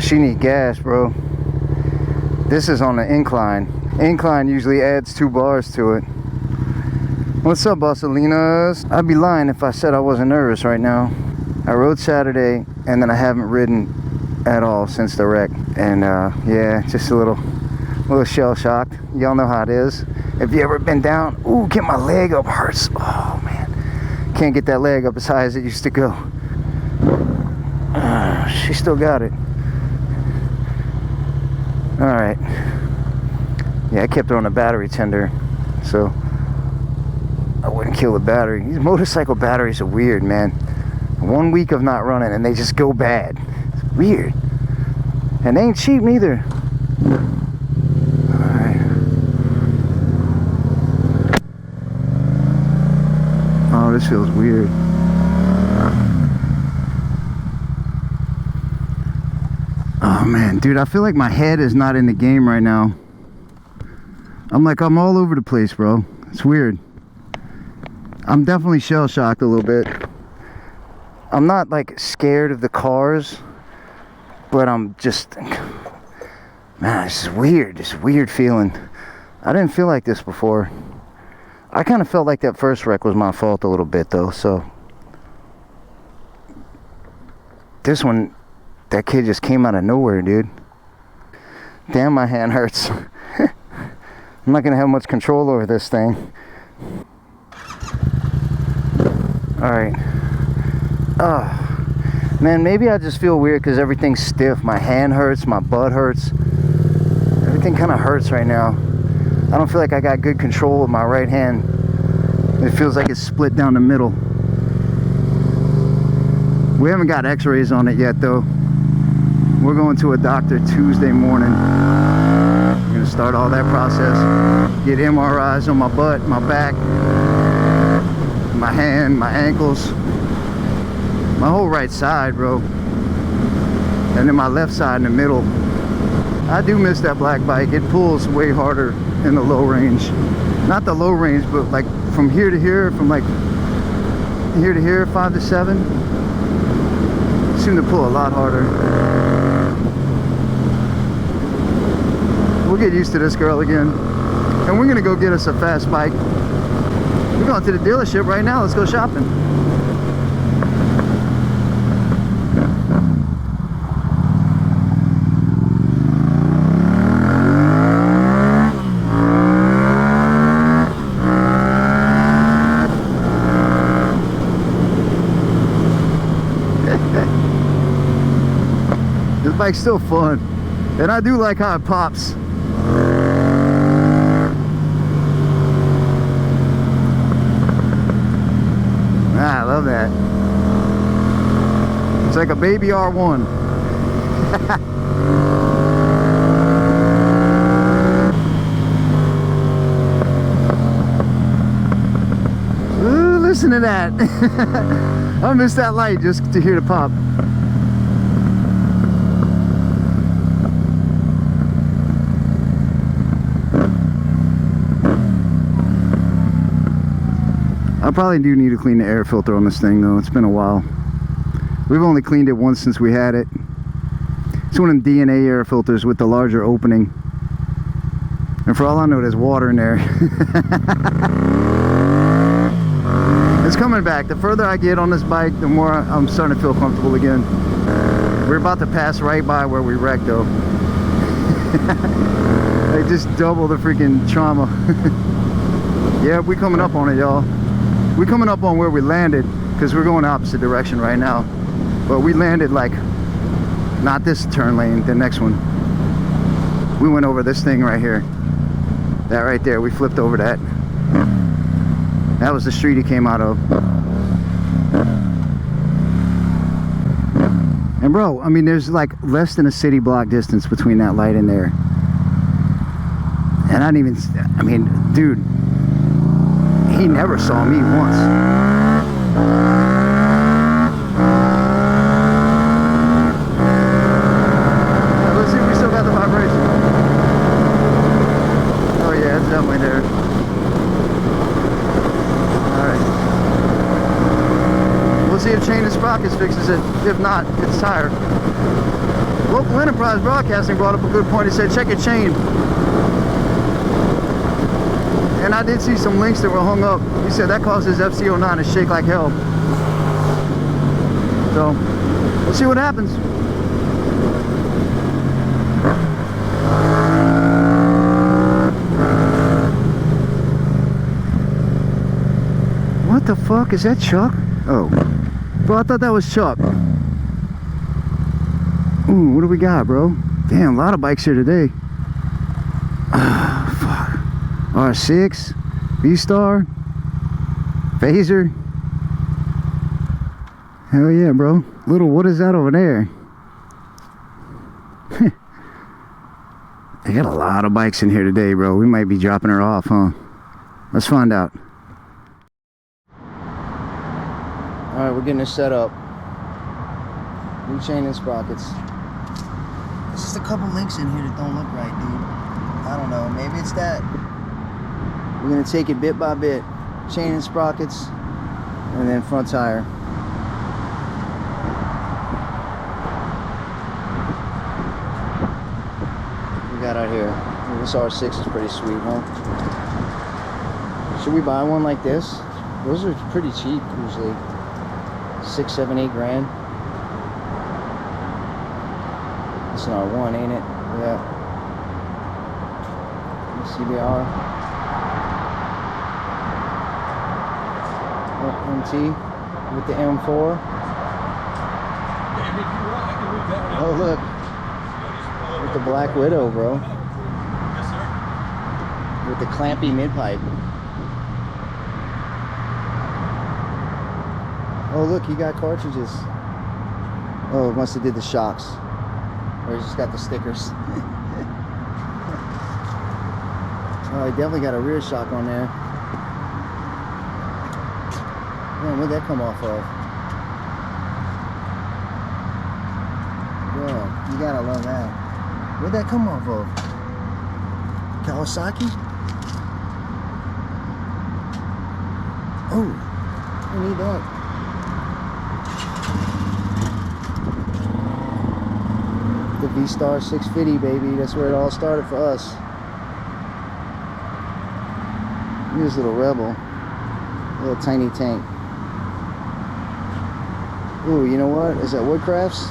She need gas, bro. This is on the incline. Incline usually adds 2 bars to it. What's up, Bossalinas? I'd be lying if I said I wasn't nervous right now. I rode Saturday, and then I haven't ridden at all since the wreck. And yeah, just a little shell-shocked. Y'all know how it is. If you ever been down, ooh, get my leg up, hurts. Oh man, can't get that leg up as high as it used to go. She still got it. All right. Yeah, I kept her on a battery tender, so I wouldn't kill the battery. These motorcycle batteries are weird, man. 1 week of not running and they just go bad. It's weird. And they ain't cheap neither. Alright. Oh, this feels weird. Oh man, dude, I feel like my head is not in the game right now. I'm all over the place, bro. It's weird. I'm definitely shell-shocked a little bit. I'm not like scared of the cars, but I'm just, man, it's just weird. This weird feeling. I didn't feel like this before. I kind of felt like that first wreck was my fault a little bit though, so. This one, that kid just came out of nowhere, dude. Damn, my hand hurts. I'm not gonna have much control over this thing. Alright. Oh, man, maybe I just feel weird because everything's stiff. My hand hurts, my butt hurts. Everything kind of hurts right now. I don't feel like I got good control with my right hand. It feels like it's split down the middle. We haven't got x-rays on it yet though. We're going to a doctor Tuesday morning. We're gonna start all that process. Get MRIs on my butt, my back, my hand, my ankles, my whole right side, bro. And then my left side in the middle. I do miss that black bike. It pulls way harder in the low range. Not the low range, but like from here to here, from like here to here, 5 to 7. It seemed to pull a lot harder. We'll get used to this girl again. And we're gonna go get us a fast bike. We're going to the dealership right now. Let's go shopping. This bike's still fun. And I do like how it pops. I love that. It's like a baby R1. Ooh, listen to that. I missed that light just to hear the pop. I probably do need to clean the air filter on this thing though. It's been a while. We've only cleaned it once since we had it. It's one of them DNA air filters with the larger opening. And for all I know, there's water in there. It's coming back. The further I get on this bike, the more I'm starting to feel comfortable again. We're about to pass right by where we wrecked though. They just double the freaking trauma. Yeah, we coming up on it, y'all. We're coming up on where we landed because we're going the opposite direction right now. But we landed like, not this turn lane, the next one. We went over this thing right here. That right there, we flipped over that. That was the street he came out of. And bro, I mean, there's like less than a city block distance between that light and there. And I didn't even, I mean, dude, he never saw me once. Let's see if we still got the vibration. Oh yeah, it's definitely there. Alright. We'll see if changing sprockets fixes it. If not, it's tired. Local Enterprise Broadcasting brought up a good point. He said, check your chain. And I did see some links that were hung up. He said that causes FC09 to shake like hell. So, we'll see what happens. What the fuck? Is that Chuck? Oh. Bro, I thought that was Chuck. Ooh, what do we got, bro? Damn, a lot of bikes here today. Fuck. R6, V-Star, Phaser. Hell yeah, bro. Little, what is that over there? They got a lot of bikes in here today, bro. We might be dropping her off, huh? Let's find out. Alright, we're getting this set up. New chain and sprockets. There's just a couple links in here that don't look right, dude. I don't know, maybe it's that. We're gonna take it bit by bit. Chain and sprockets, and then front tire. What we got out here? This R6 is pretty sweet, huh? Should we buy one like this? Those are pretty cheap usually. 6, 7, 8 grand. It's an R1, ain't it? Yeah. CBR. MT with the M4. Oh look, with the Black Widow, bro. Yes, sir. With the clampy mid-pipe. Oh look, he got cartridges. Oh, it must have did the shocks. Or he's just got the stickers. Oh, he definitely got a rear shock on there. Man, where'd that come off of? Yeah, you gotta love that. Where'd that come off of? Kawasaki? Oh, we need that. The V-Star 650, baby. That's where it all started for us. Look at this little Rebel. Little tiny tank. Ooh, you know what? Is that Woodcrafts?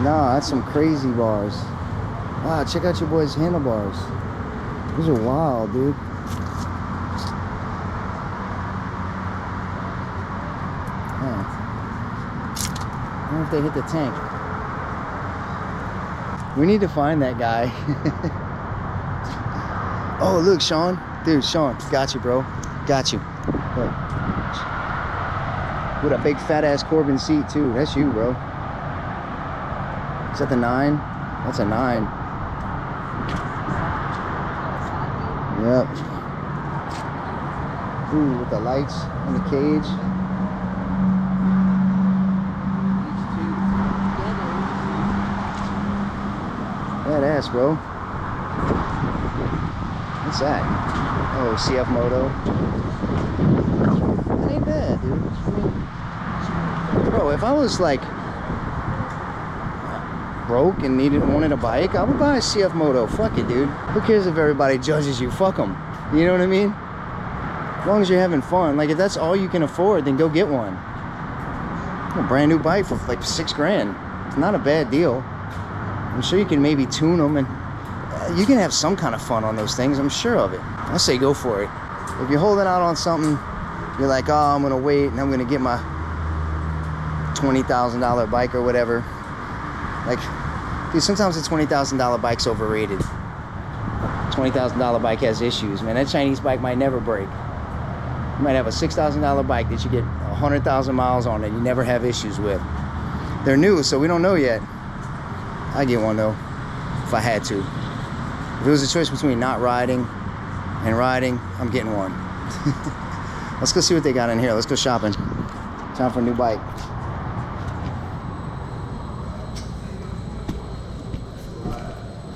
Nah, that's some crazy bars. Wow, check out your boy's handlebars. These are wild, dude. Yeah. I wonder if they hit the tank. We need to find that guy. Oh, look, Sean. Dude, Sean, got you, bro. Got you. Look. With a big fat ass Corbin seat too. That's you, bro. Is that the 9? That's a 9. Yep. Ooh, with the lights on the cage. Badass, bro. What's that? Oh, CF Moto. That ain't bad, dude. I mean, bro, if I was like broke and wanted a bike, I would buy a CF Moto. Fuck it, dude. Who cares if everybody judges you? Fuck them. You know what I mean? As long as you're having fun. Like, if that's all you can afford, then go get one. A brand new bike for like 6 grand. It's not a bad deal. I'm sure you can maybe tune them, and you can have some kind of fun on those things. I'm sure of it. I say go for it. If you're holding out on something, you're like, oh, I'm gonna wait and I'm gonna get my $20,000 bike or whatever. Like, dude, sometimes a $20,000 bike's overrated. $20,000 bike has issues, man. That Chinese bike might never break. You might have a $6,000 bike that you get 100,000 miles on that you never have issues with. They're new, so we don't know yet. I'd get one though, if I had to. If it was a choice between not riding and riding, I'm getting one. Let's go see what they got in here. Let's go shopping. Time for a new bike.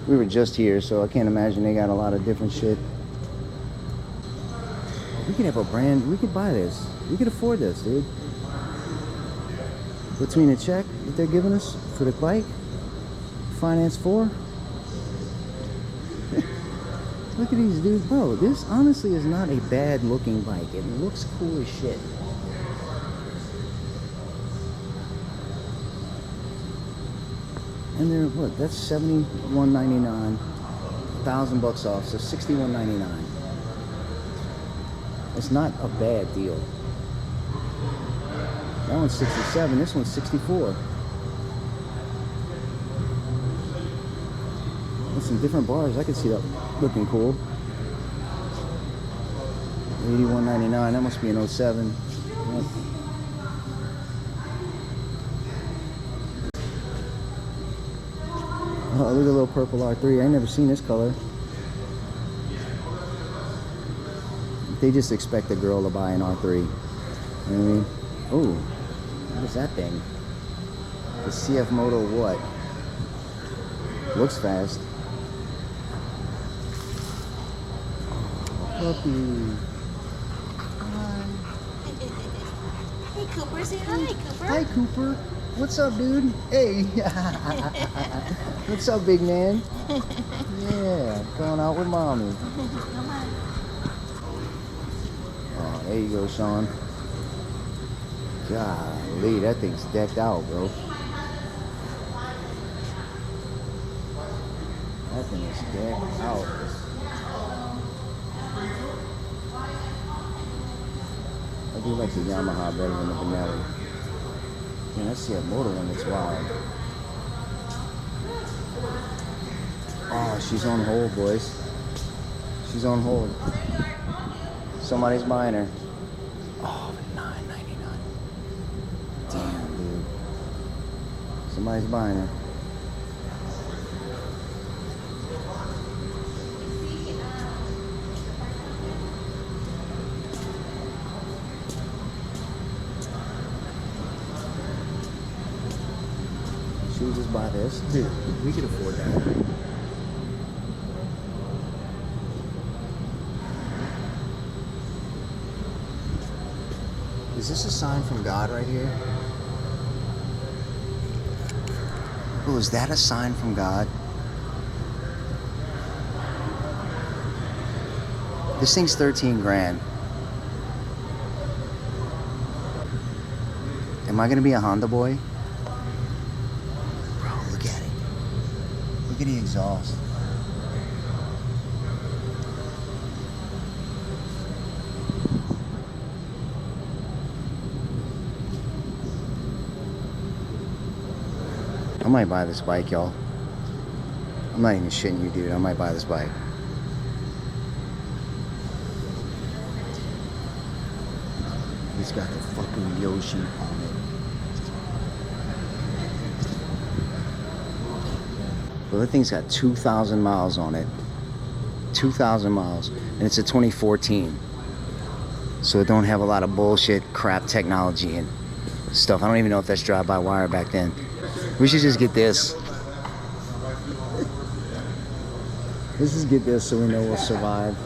We were just here, so I can't imagine they got a lot of different shit. We could have a brand, we could buy this. We could afford this, dude. Between the check that they're giving us for the bike Finance 4. Look at these dudes, bro. This honestly is not a bad looking bike. It looks cool as shit. And they're, what, that's $71.99. $1,000 off, so $61.99. It's not a bad deal. That one's 67, this one's 64. With some different bars, I could see that looking cool. $81.99, that must be an 07. Yep. Oh, look at a little purple R3. I ain't never seen this color. They just expect a girl to buy an R3. You know what I mean? Oh, what is that thing? The CF Moto what? Looks fast. Oh, puppy. Hi. Hey Cooper, say hi, Cooper. Hi Cooper. What's up, dude? Hey. What's up, big man? Yeah, going out with mommy. Come on. Oh, there you go, Sean. Golly, that thing's decked out, bro. That thing is decked out. I do like the Yamaha better than the Benelli. Man, I see a motor one that's wild. Oh, she's on hold, boys. She's on hold. Somebody's buying her. Oh, $9.99. Damn, dude. Somebody's buying her. Should we just buy this? Dude, we could afford that. Is this a sign from God right here? Oh, is that a sign from God? This thing's 13 grand. Am I gonna be a Honda boy? Bro, look at it. Look at the exhaust. I might buy this bike, y'all. I'm not even shitting you, dude. I might buy this bike. He's got the fucking Yoshi on it. Well, that thing's got 2,000 miles on it. 2,000 miles. And it's a 2014. So it don't have a lot of bullshit crap technology and stuff. I don't even know if that's drive-by-wire back then. We should just get this. Let's just get this so we know we'll survive.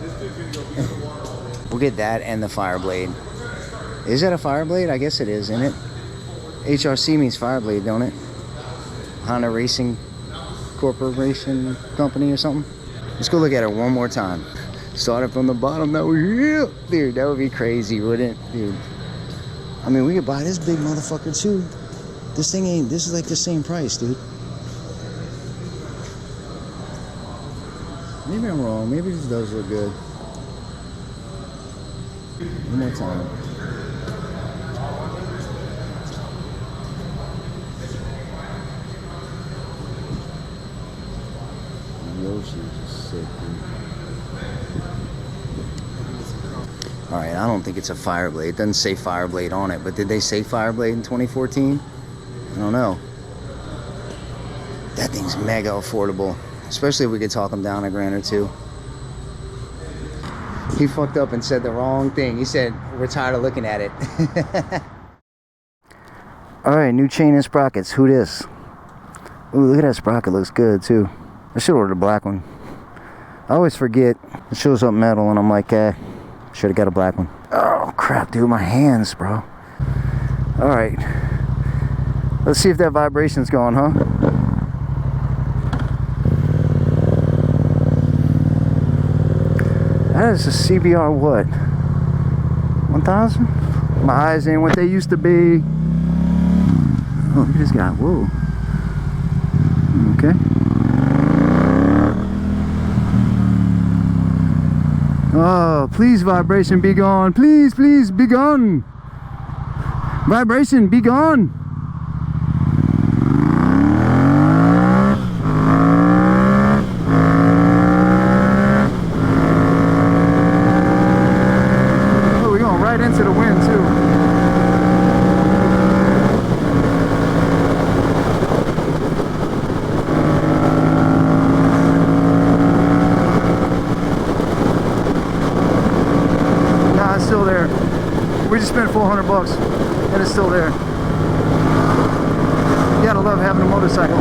We'll get that and the Fireblade. Is that a Fireblade? I guess it is, isn't it? HRC means Fireblade, don't it? Honda Racing Corporation Company or something? Let's go look at it one more time. Started from the bottom, now we're here. Dude, that would be crazy, wouldn't it? Dude. I mean, we could buy this big motherfucker too. This thing ain't, this is like the same price, dude. Maybe I'm wrong. Maybe this does look good. One more time. Yoshi's just sick, dude. Alright, I don't think it's a Fireblade. It doesn't say Fireblade on it, but did they say Fireblade in 2014? I don't know. That thing's mega affordable. Especially if we could talk him down a grand or two. He fucked up and said the wrong thing. He said, we're tired of looking at it. Alright, new chain and sprockets. Who this? Ooh, look at that sprocket. Looks good too. I should order the black one. I always forget. It shows up metal and I'm like, should have got a black one. Oh crap, dude, my hands, bro. Alright. Let's see if that vibration's going, huh? That is a CBR what? 1000? My eyes ain't what they used to be. Oh, look at this guy. Whoa. Okay. Oh, please, vibration, be gone. Please, please, be gone. Vibration, be gone. Oh, we're going right into the wind, too. Still there. We just spent 400 bucks and it's still there. You gotta love having a motorcycle.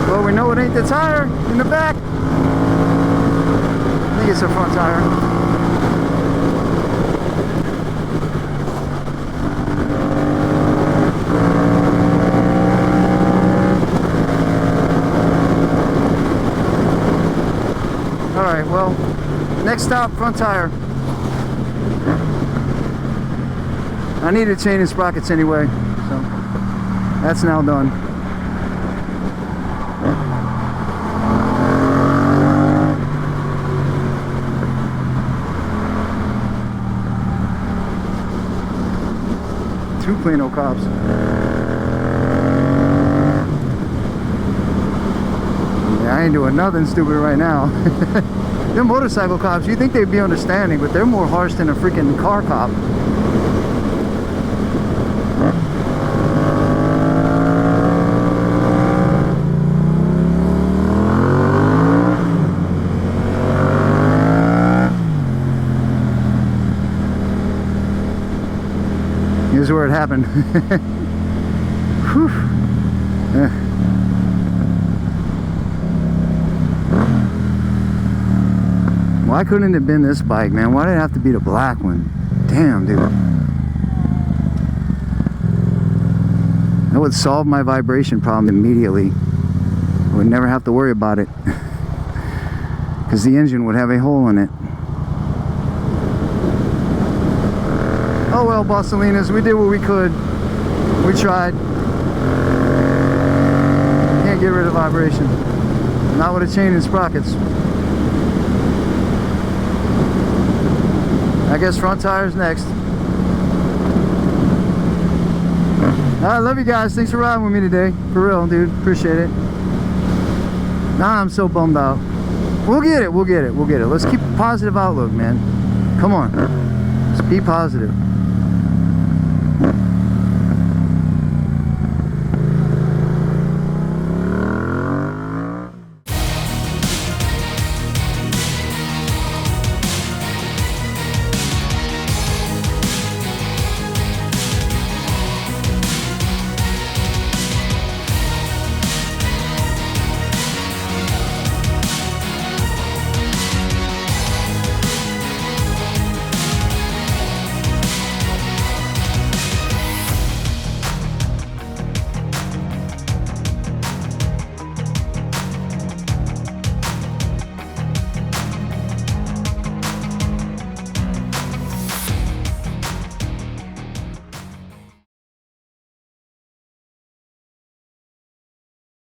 Well, we know it ain't the tire in the back. I think it's the front tire. Alright, well, next stop, front tire. I needed chain and sprockets anyway, so that's now done. Two Plano cops. I ain't doing nothing stupid right now. Them motorcycle cops, you think they'd be understanding, but they're more harsh than a freaking car cop. Here's where it happened. Whew. Why couldn't it have been this bike, man? Why did it have to be the black one? Damn, dude. That would solve my vibration problem immediately. I would never have to worry about it. Because the engine would have a hole in it. Oh well, Bossolinas, we did what we could. We tried. Can't get rid of vibration. Not with a chain and sprockets. I guess front tire's next. I love you guys. Thanks for riding with me today. For real, dude. Appreciate it. Nah, I'm so bummed out. We'll get it. We'll get it. We'll get it. Let's keep a positive outlook, man. Come on. Let's be positive.